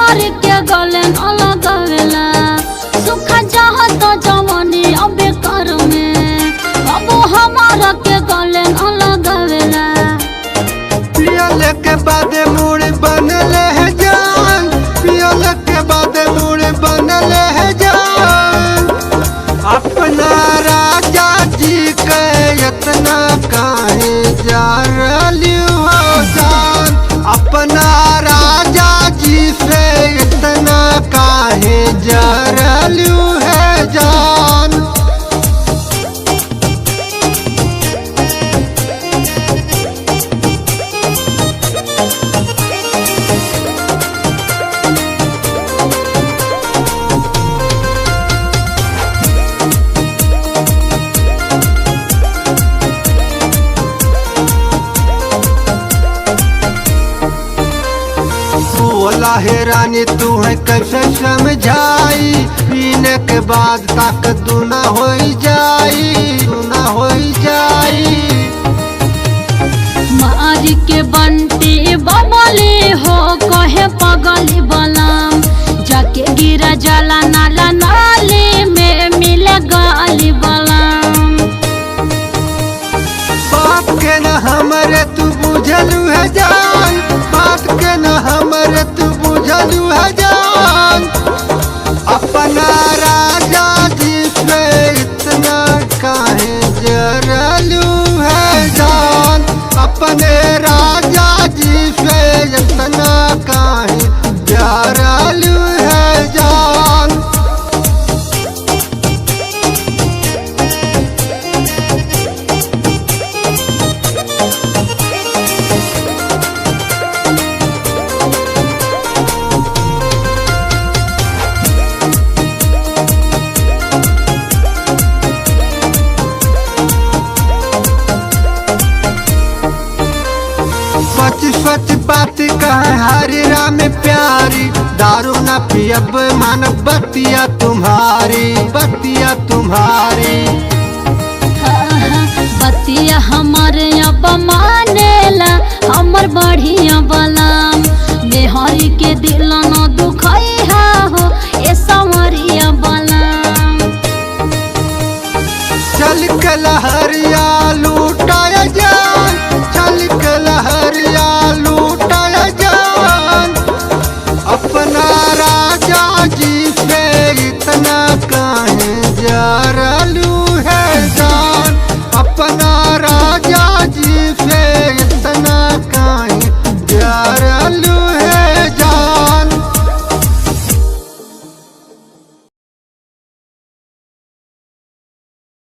मेहर के गले न लगावेला सुखा चाहत जवानी अब कर में अब हमारा के गले न लगावेला। पियल के बाद मूड बनले है जान, पियल के बाद मूड बनले है जान। अपना राजा जी के इतना काहे जारली हो जान, अपना राजा जी से इतना काहे जारली है जान। बोला है रानी तू है कैसे समझाई, पीने के बाद ताकत दूना हो जाई, दूना हो जाई। मारी के बंटी बबली हो कहे पगली बलम जाके गिरा जाला नाला नाली में मिले गाली बलम। बात के न हमरे तू बुझलू है जान, बात के न हमरे तू बुझलू है जान। अपना राजा जी से इतना काहे जरलू है जान, अपने राजा जी से इतना काहे जरलू है जान। सच सच बात कहे हरे राम प्यारी, दारू न पियब मान बतिया तुम्हारी, बतिया तुम्हारी। बतिया हमारे अब मानेला हमर बढ़िया बलम मेहरी के दिल न दुखई हो ए संवरिया बलम। चल के लहरिया लूटाया जान, चल के लहरिया लूटाया जान। अपना राजा जी से इतना काहे जा